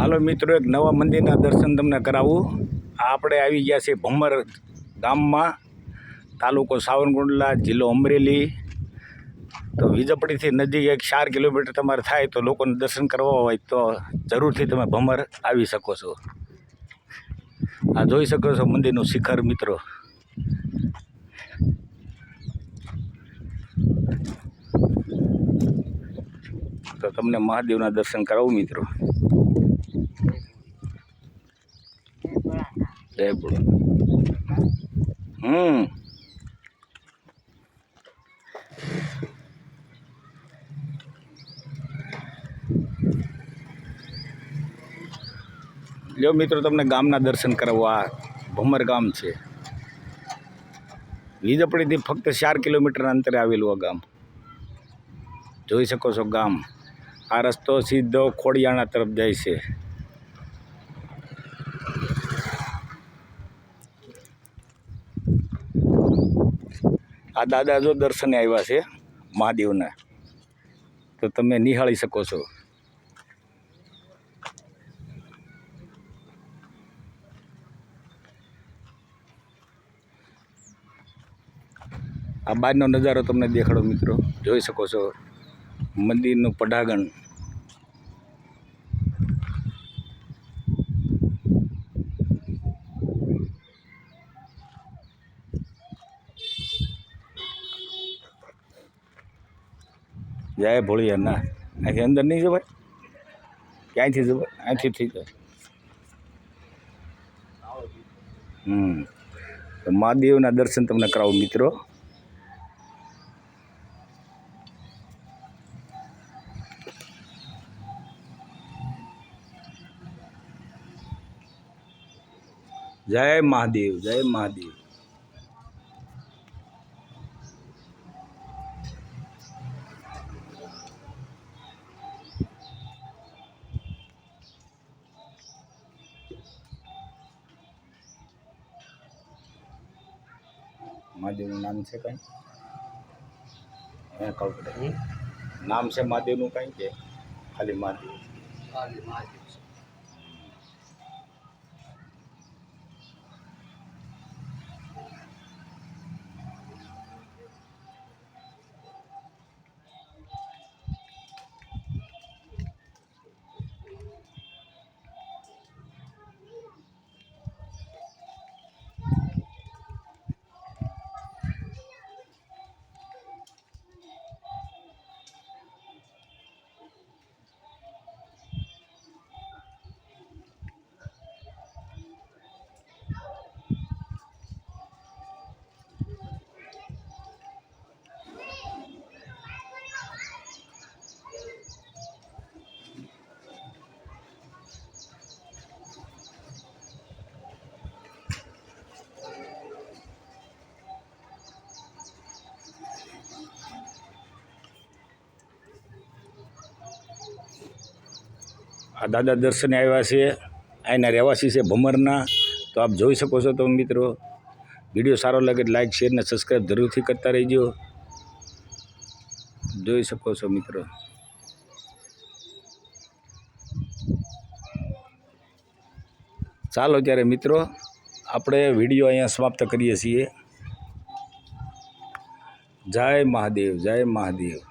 હાલો મિત્રો, એક નવા મંદિરના દર્શન તમને કરાવું। આપણે આવી ગયા છે ભમર ગામમાં, તાલુકો સાવરકુંડલા, જિલ્લો અમરેલી। તો વીજપડીથી નજીક એક 4 કિલોમીટર તમારે થાય તો લોકોને દર્શન કરવા હોય તો જરૂરથી તમે ભમર આવી શકો છો। આ જોઈ શકો છો મંદિરનું શિખર મિત્રો। તો તમને મહાદેવના દર્શન કરાવું મિત્રો। જય બોલો। લ્યો મિત્રો, તમને ગામના દર્શન કરાવવા। આ ભમર ગામ છે, વીજપડીથી ફક્ત 4 કિલોમીટરના અંતરે આવેલું આ ગામ। જોઈ શકો છો ગામ। આ રસ્તો સીધો ખોડિયાણા તરફ જાય છે। આ દાદા જો દર્શને આવ્યા છે મહાદેવના, તો તમે નિહાળી શકો છો। આ બહારનો નજારો તમને દેખાડો મિત્રો। જોઈ શકો છો મંદિરનું પડાગણ। જય ભોળિયા। ના, અહીંથી અંદર નહીં જવાય, ક્યાંયથી જવાય? અહીંથી થઈ જાય। તો મહાદેવના દર્શન તમને કરાવું મિત્રો। જય મહાદેવ, જય મહાદેવ। મહાદેવનું નામ છે કંઈ? નામ છે મહાદેવનું કંઈ કે ખાલી મહાદેવ? ખાલી મહાદેવ। આ દાદા દર્શને આવ્યા છે, અહીંના રહેવાસી છે ભમરના। તો આપ જોઈ શકો છો। તો મિત્રો, વિડીયો સારો લાગે લાઈક, શેર ને સબસ્ક્રાઈબ જરૂરથી કરતા રહેજો। જોઈ શકો છો મિત્રો। ચાલો ત્યારે મિત્રો, આપણે વિડીયો અહીંયા સમાપ્ત કરીએ છીએ। જય મહાદેવ, જય મહાદેવ।